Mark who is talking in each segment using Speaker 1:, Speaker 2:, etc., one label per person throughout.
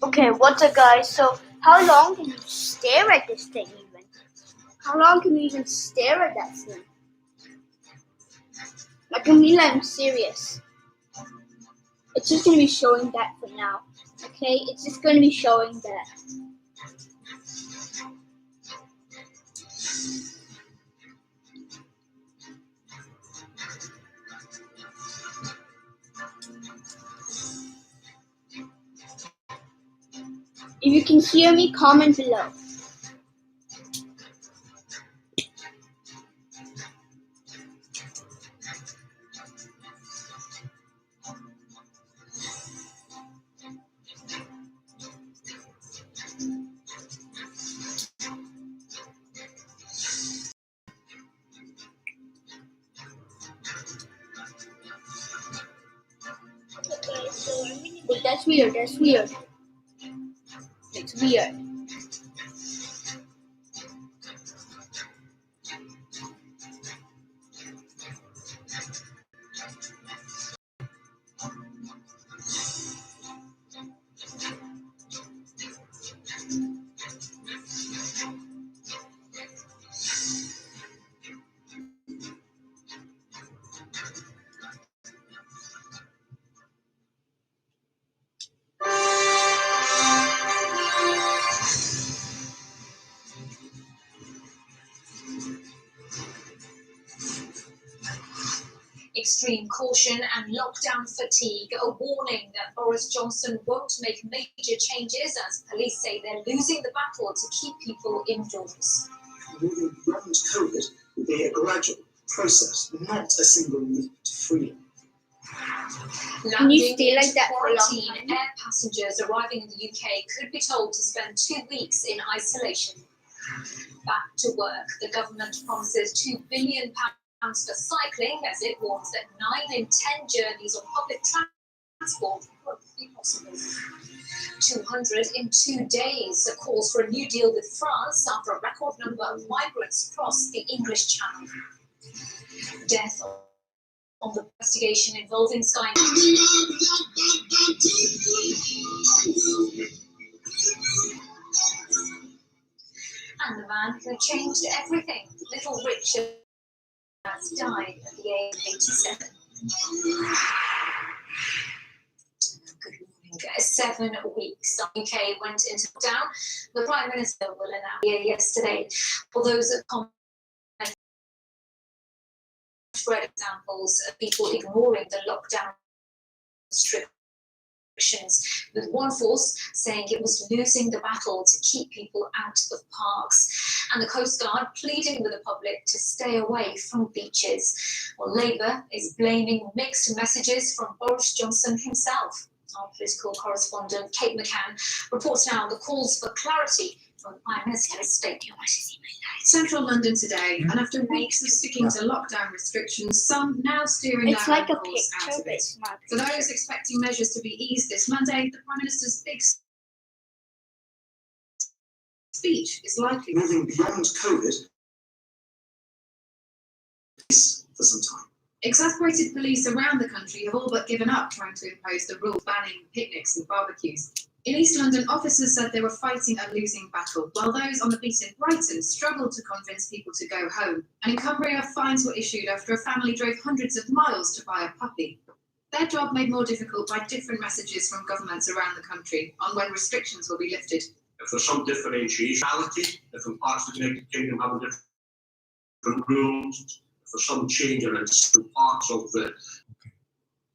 Speaker 1: Okay, what's up, guys? So, how long can you stare at this thing even? How long can you even stare at that thing? Like, Camila, I'm serious. It's just gonna be showing that for now. Okay, it's just gonna be showing that. If you can hear me, comment below. But that's weird, that's weird. It's weird.
Speaker 2: Extreme caution and lockdown fatigue, a warning that Boris Johnson won't make major changes as police say they're losing the battle to keep people indoors.
Speaker 3: Moving beyond COVID will be a gradual process, not a single leap to freedom.
Speaker 1: Can you stay like that for a long
Speaker 2: Quarantine,
Speaker 1: time?
Speaker 2: air passengers arriving in the UK could be told to spend 2 weeks in isolation. Back to work, the government promises £2 billion for cycling as it warns that 9 in 10 journeys on public transport won't be possible. 200 in 2 days, calls for a new deal with France after a record number of migrants crossed the English Channel. Death on the investigation involving Sky. And the man who changed everything, Little Richard, has died at the age of 87. Good morning. 7 weeks. The UK went into lockdown. The Prime Minister will announce yesterday. For those that comment, spread examples of people ignoring the lockdown restrictions, with one force saying it was losing the battle to keep people out of parks, and the Coast Guard pleading with the public to stay away from beaches. Well, Labour is blaming mixed messages from Boris Johnson himself. Our political correspondent Kate McCann reports now on the calls for clarity from the Prime Minister's statement.
Speaker 4: Central London today, and after weeks of sticking to lockdown restrictions, some now steering
Speaker 1: It's
Speaker 4: their
Speaker 1: like a
Speaker 4: course out
Speaker 1: picture,
Speaker 4: of
Speaker 1: but
Speaker 4: it.
Speaker 1: it's not.
Speaker 4: For those expecting measures to be eased this Monday, the Prime Minister's big speech is likely
Speaker 3: Moving beyond COVID for some time.
Speaker 4: Exasperated police around the country have all but given up trying to impose the rules banning picnics and barbecues. In East London, officers said they were fighting a losing battle, while those on the beat in Brighton struggled to convince people to go home. And in Cumbria, fines were issued after a family drove hundreds of miles to buy a puppy. Their job made more difficult by different messages from governments around the country on when restrictions will be lifted.
Speaker 5: If there's some differentiality, if in parts of the United Kingdom have different rules, if there's some change in different parts of the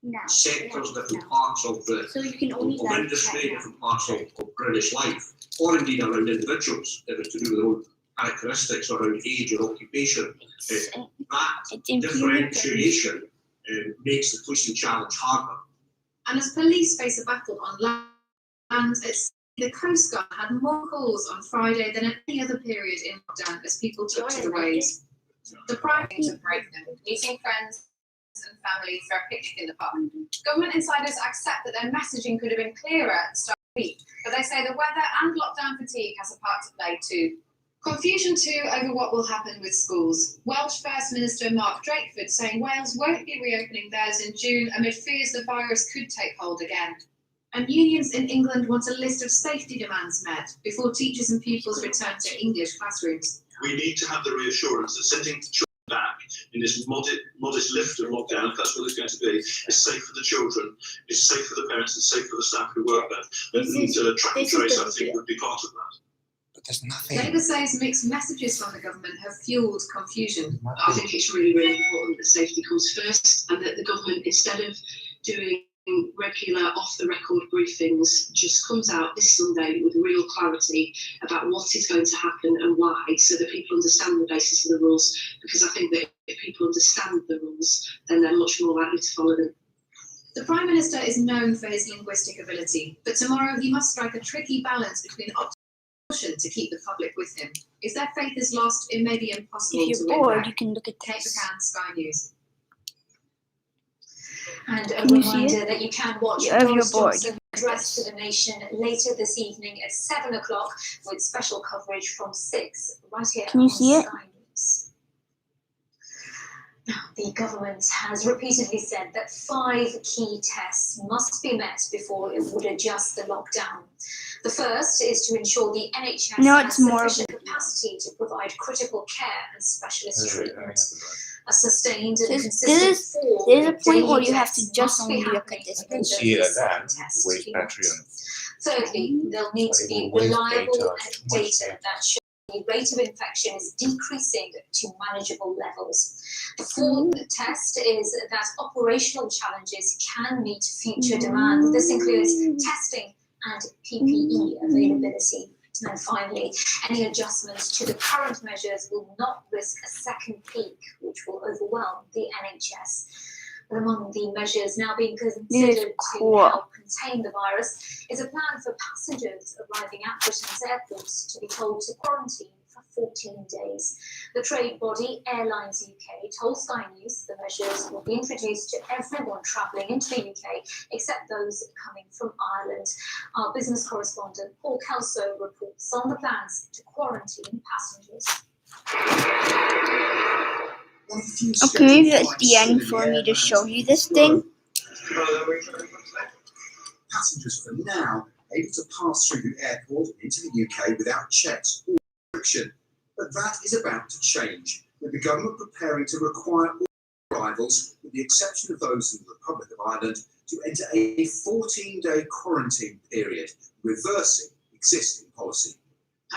Speaker 1: No.
Speaker 5: sectors,
Speaker 1: No.
Speaker 5: different parts of the
Speaker 1: So you can only
Speaker 5: of
Speaker 1: like
Speaker 5: industry,
Speaker 1: that now.
Speaker 5: different parts of British life, or indeed around individuals, if it's to do with their own characteristics around age or occupation.
Speaker 1: It's
Speaker 5: That
Speaker 1: infuriating.
Speaker 5: differentiation makes the policing challenge harder.
Speaker 4: And as police face a battle on land, the Coast Guard had more calls on Friday than at any other period in lockdown as people took to the waves. The Prime Minister to break them, meeting friends and family for a picnic in the park. Government insiders accept that their messaging could have been clearer at the start of the week, but they say the weather and lockdown fatigue has a part to play too. Confusion too over what will happen with schools. Welsh First Minister Mark Drakeford saying Wales won't be reopening theirs in June amid fears the virus could take hold again. And unions in England want a list of safety demands met before teachers and pupils return to English classrooms.
Speaker 6: We need to have the reassurance that sending children back in this modest lift of lockdown, if that's what it's going to be, is safe for the children, is safe for the parents, and safe for the staff who work there. And track and trace, I think, would be part of that.
Speaker 7: But there's nothing.
Speaker 4: Labour says mixed messages from the government have fuelled confusion.
Speaker 8: I think it's really, really important that safety comes first and that the government, instead of doing regular off-the-record briefings, just comes out this Sunday with real clarity about what is going to happen and why, so that people understand the basis of the rules, because I think that if people understand the rules, then they're much more likely to follow them.
Speaker 4: The Prime Minister is known for his linguistic ability, but tomorrow he must strike a tricky balance between option to keep the public with him. If their faith is lost, it may be impossible
Speaker 1: If
Speaker 4: to
Speaker 1: you're
Speaker 4: win
Speaker 1: bored,
Speaker 4: back.
Speaker 1: you can look at
Speaker 4: Kate
Speaker 1: this.
Speaker 4: McCann, Sky News.
Speaker 2: And a
Speaker 1: Can you see
Speaker 2: reminder
Speaker 1: it?
Speaker 2: that you can watch
Speaker 1: Yeah, if you're
Speaker 2: Boris
Speaker 1: bored,
Speaker 2: Johnson's address to the nation later this evening at 7 o'clock with special coverage from 6 right here
Speaker 1: Can you
Speaker 2: on
Speaker 1: see it?
Speaker 2: Sky News. Now, the government has repeatedly said that 5 key tests must be met before it would adjust the lockdown. The first is to ensure the NHS
Speaker 1: No,
Speaker 2: has
Speaker 1: it's more
Speaker 2: sufficient capacity to provide critical care and specialist treatment. A sustained
Speaker 1: There's-
Speaker 2: and consistent
Speaker 1: there's-
Speaker 2: fall
Speaker 1: there's a
Speaker 2: in
Speaker 1: point where
Speaker 2: daily
Speaker 1: you have to
Speaker 2: deaths
Speaker 1: just
Speaker 2: must be
Speaker 1: only look at
Speaker 2: happening
Speaker 1: this
Speaker 2: in
Speaker 1: picture.
Speaker 2: the
Speaker 7: See
Speaker 2: recent
Speaker 7: that
Speaker 2: test
Speaker 7: waste
Speaker 2: period.
Speaker 7: battery on.
Speaker 2: Thirdly, there'll need to be
Speaker 7: Waste
Speaker 2: reliable
Speaker 7: data, too much
Speaker 2: data
Speaker 7: data.
Speaker 2: that shows the rate of infection is decreasing to manageable levels. The fourth test is that operational challenges can meet future demand. This includes testing and PPE availability. And finally, any adjustments to the current measures will not risk a second peak, which will overwhelm the NHS. But among the measures now being considered
Speaker 1: cool.
Speaker 2: to help contain the virus is a plan for passengers arriving at Britain's airports to be told to quarantine for 14 days. The trade body Airlines UK told Sky News the measures will be introduced to everyone travelling into the UK except those coming from Ireland. Our business correspondent Paul Kelso reports on the plans to quarantine passengers.
Speaker 3: One of the few
Speaker 1: Okay, maybe
Speaker 3: scheduled
Speaker 1: that's the
Speaker 3: flights
Speaker 1: end
Speaker 3: still
Speaker 1: for
Speaker 3: in
Speaker 1: me
Speaker 3: the
Speaker 1: to
Speaker 3: air
Speaker 1: show
Speaker 3: has
Speaker 1: you this
Speaker 3: grown.
Speaker 1: thing.
Speaker 3: Passengers for now able to pass through the airport and into the UK without checks or restriction. But that is about to change, with the government preparing to require all arrivals, with the exception of those in the Republic of Ireland, to enter a 14-day quarantine period, reversing existing policy.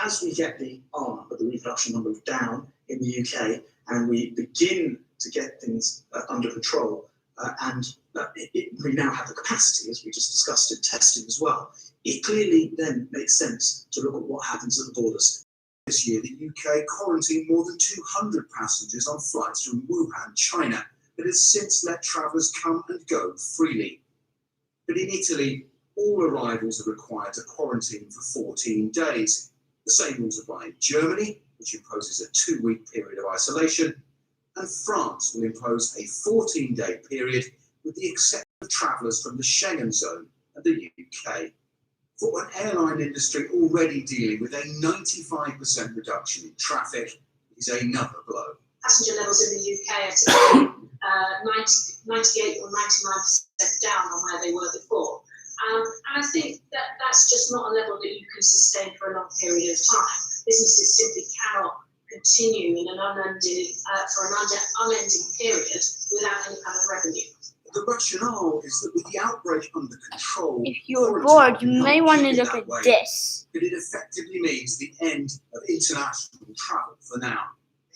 Speaker 3: As we get the arm of the reproduction numbers down in the UK and we begin to get things under control, we now have the capacity, as we just discussed in testing as well, it clearly then makes sense to look at what happens at the borders. This year, the UK quarantined more than 200 passengers on flights from Wuhan, China, but has since let travellers come and go freely. But in Italy, all arrivals are required to quarantine for 14 days. The same rules apply in Germany, which imposes a 2-week period of isolation, and France will impose a 14-day period with the exception of travellers from the Schengen zone and the UK. For an airline industry already dealing with a 95% reduction in traffic, is another blow.
Speaker 9: Passenger levels in the UK are today 98 or 99% down on where they were before. And I think that that's just not a level that you can sustain for a long period of time. Businesses simply cannot continue in an unending period without any kind of revenue.
Speaker 3: The rationale is that with the outbreak under control,
Speaker 1: If you're
Speaker 3: quarantine
Speaker 1: bored, you may
Speaker 3: can't
Speaker 1: want to
Speaker 3: keep it
Speaker 1: look
Speaker 3: that
Speaker 1: at
Speaker 3: way,
Speaker 1: this.
Speaker 3: but it effectively means the end of international travel for now.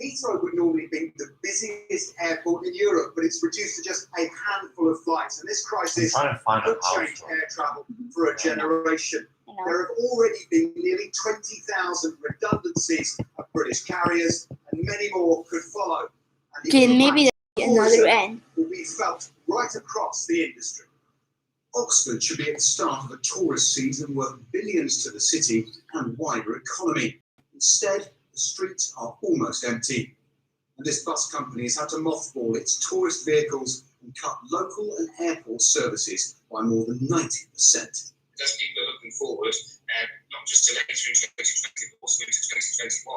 Speaker 3: Heathrow would normally be the busiest airport in Europe, but it's reduced to just a handful of flights, and this
Speaker 7: I'm
Speaker 3: crisis
Speaker 7: trying to find
Speaker 3: could
Speaker 7: out how.
Speaker 3: change air travel for a generation.
Speaker 1: You know.
Speaker 3: There have already been nearly 20,000 redundancies of British carriers, and many more could follow. And the
Speaker 1: Okay, maybe
Speaker 3: impact
Speaker 1: there's another end.
Speaker 3: will be felt right across the industry. Oxford should be at the start of a tourist season worth billions to the city and wider economy. Instead, the streets are almost empty, and this bus company has had to mothball its tourist vehicles and cut local and airport services by more than 90%.
Speaker 10: As people are looking forward, not just to later in 2020, but also into 2021,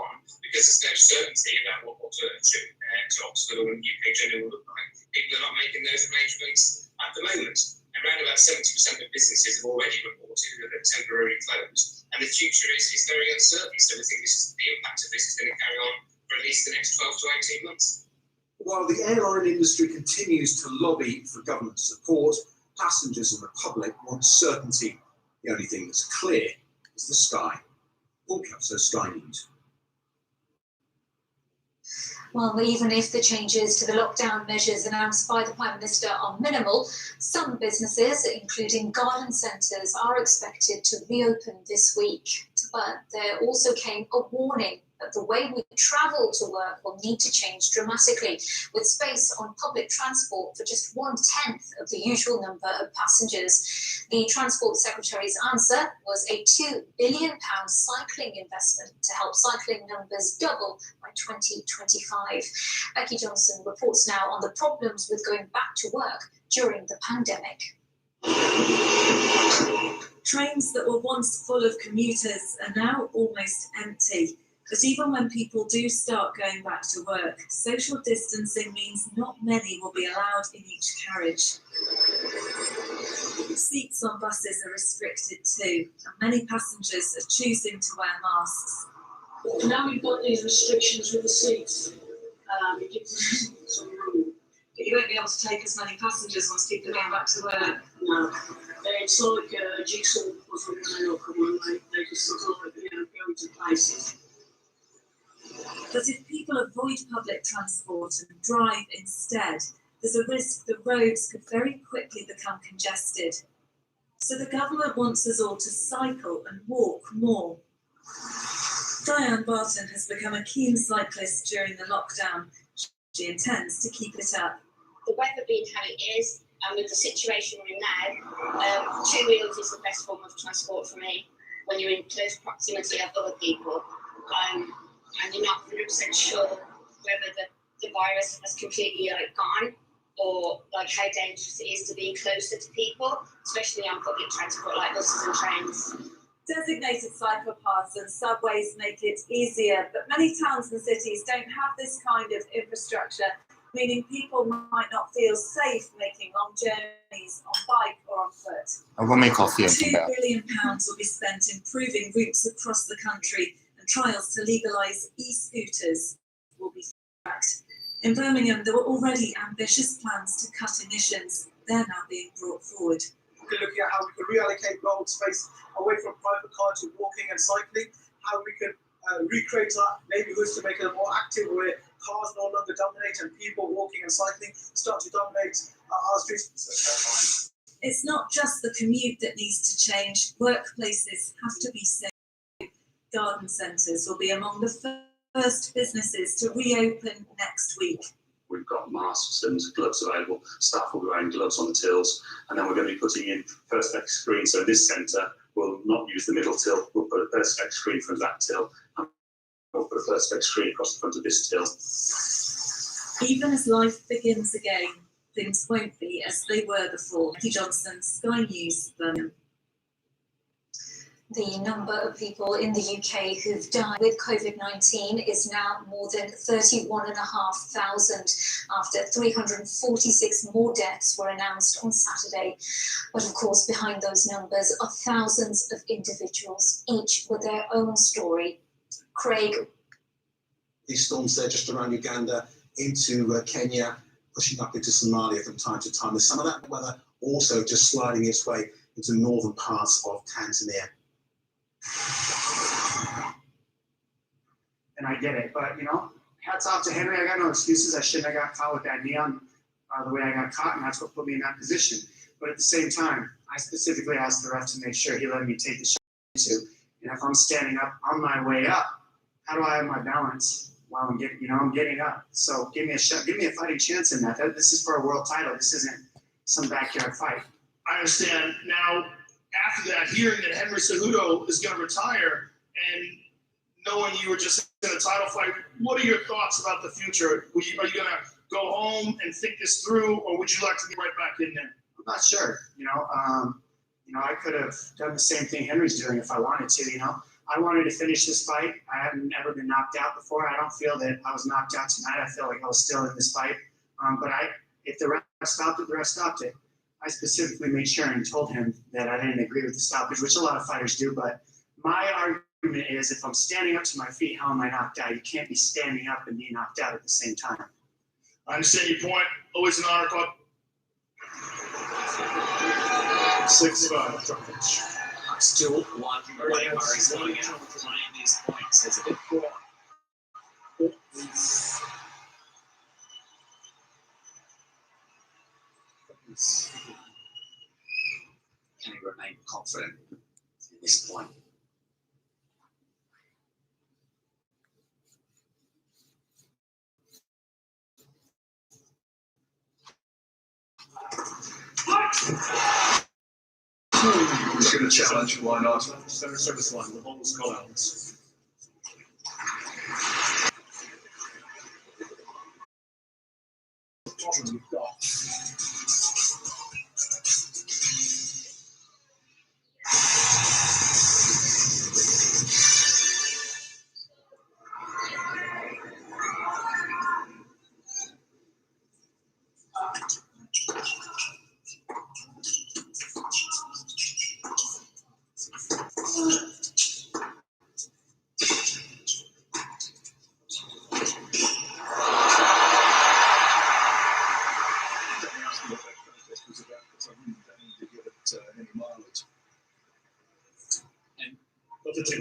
Speaker 10: because there's no certainty about what a trip to Oxford or the UK generally will look like. People are not making those arrangements at the moment. around about 70% of businesses have already reported that they're temporarily closed, and the future is very uncertain. So we think the impact of this is going to carry on for at least the next 12 to 18 months.
Speaker 3: While the airline industry continues to lobby for government support, passengers and the public want certainty. The only thing that's clear is the sky. Paul Kelso, Sky News.
Speaker 2: Well, even if the changes to the lockdown measures announced by the Prime Minister are minimal, some businesses, including garden centres, are expected to reopen this week. But there also came a warning that the way we travel to work will need to change dramatically, with space on public transport for just 1/10 of the usual number of passengers. The Transport Secretary's answer was a £2 billion cycling investment to help cycling numbers double by 2025. Becky Johnson reports now on the problems with going back to work during the pandemic.
Speaker 7: Trains that were once full of commuters are now almost empty. But even when people do start going back to work, social distancing means not many will be allowed in each carriage. Seats on buses are restricted too, and many passengers are choosing to wear masks.
Speaker 9: Now we've got these restrictions with the seats. It gives them some room.
Speaker 7: But you won't be able to take as many passengers once people are going back to work.
Speaker 9: No, it's like a jigsaw puzzle when they all come on. They just sort of go to places.
Speaker 7: But if people avoid public transport and drive instead, there's a risk the roads could very quickly become congested. So the government wants us all to cycle and walk more. Diane Barton has become a keen cyclist during the lockdown. She intends to keep it up.
Speaker 11: The weather being how it is, and with the situation we're in now, two wheels is the best form of transport for me when you're in close proximity of other people. And you're not 100% sure whether the virus has completely gone, or how dangerous it is to be closer to people, especially on public transport like buses and trains.
Speaker 7: Designated cycle paths and subways make it easier, but many towns and cities don't have this kind of infrastructure, meaning people might not feel safe making long journeys on bike or on foot.
Speaker 12: I'll go make coffee and come
Speaker 7: £2
Speaker 12: back.
Speaker 7: billion will be spent improving routes across the country, and trials to legalise e-scooters will be tracked. In Birmingham, there were already ambitious plans to cut emissions. They're now being brought forward.
Speaker 13: We're looking at how we can reallocate road space away from private cars to walking and cycling, how we can recreate our neighbourhoods to make them more active, where cars no longer dominate and people walking and cycling start to dominate our streets.
Speaker 7: It's not just the commute that needs to change. Workplaces have to be safe. Garden centres will be among the first businesses to reopen next week.
Speaker 14: We've got masks and gloves available. Staff will be wearing gloves on the tills, and then we're going to be putting in Perspex screens. So this centre will not use the middle till. We'll put a Perspex screen from that till, and we'll put a Perspex screen across the front of this till.
Speaker 7: Even as life begins again, things won't be as they were before. Becky Johnson, Sky News, Birmingham.
Speaker 2: The number of people in the UK who've died with COVID-19 is now more than 31,500 after 346 more deaths were announced on Saturday. But of course, behind those numbers are thousands of individuals, each with their own story. Craig.
Speaker 3: These storms there just around Uganda into Kenya, pushing up into Somalia from time to time. There's some of that weather also just sliding its way into northern parts of Tanzania.
Speaker 15: And I get it, but hats off to Henry. I got no excuses. I shouldn't have got caught with that neon the way I got caught, and that's what put me in that position. But at the same time, I specifically asked the ref to make sure he let me take the shot too. And if I'm standing up on my way up, how do I have my balance while I'm getting up? So give me a shot, give me a fighting chance in that. This is for a world title. This isn't some backyard fight.
Speaker 16: I understand. Now, after that, hearing that Henry Cejudo is going to retire and knowing you were just in a title fight, what are your thoughts about the future? Are you going to go home and think this through, or would you like to get right back in there?
Speaker 15: I'm not sure. I could have done the same thing Henry's doing if I wanted to. I wanted to finish this fight. I haven't ever been knocked out before. I don't feel that I was knocked out tonight. I feel like I was still in this fight. But if the ref stopped it, the ref stopped it. I specifically made sure and told him that I didn't agree with the stoppage, which a lot of fighters do. But my argument is, if I'm standing up to my feet, how am I knocked out? You can't be standing up and being knocked out at the same time.
Speaker 16: I understand your point. Always an honor, Club.
Speaker 13: 6-5, Djokovic.
Speaker 12: I'm still liking the way Murray's going out, playing these points as a bit. Can he remain confident in this point?
Speaker 3: He's going to challenge, why not?
Speaker 13: Center service line, the ball was called out.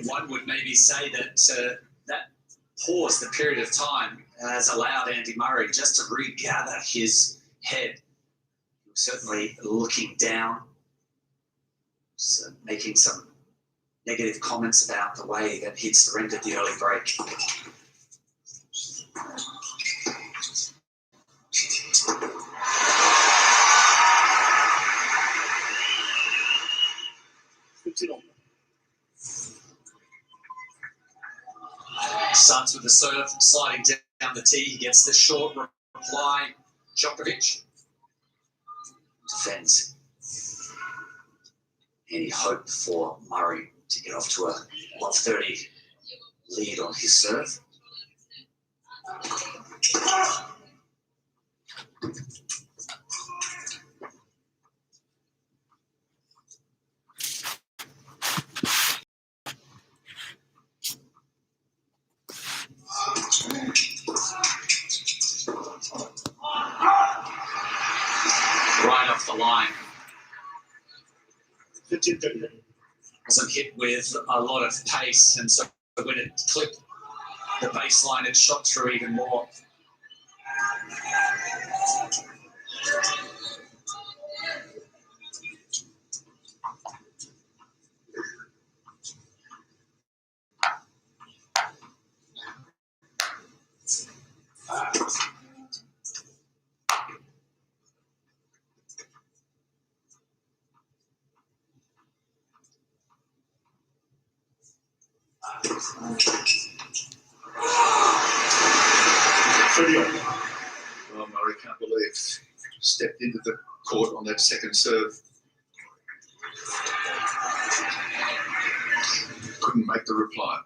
Speaker 12: One would maybe say that that pause, the period of time, has allowed Andy Murray just to regather his head. Certainly looking down, so making some negative comments about the way that he'd surrendered the early break. Starts with the serve, sliding down the tee. He gets the short reply. Djokovic defends. Any hope for Murray to get off to a 130 lead on his serve? Right off the line. Wasn't hit with a lot of pace, and so when it clipped the baseline, it shot through even more.
Speaker 3: Well, Murray can't believe stepped into the court on that second serve. Couldn't make the reply.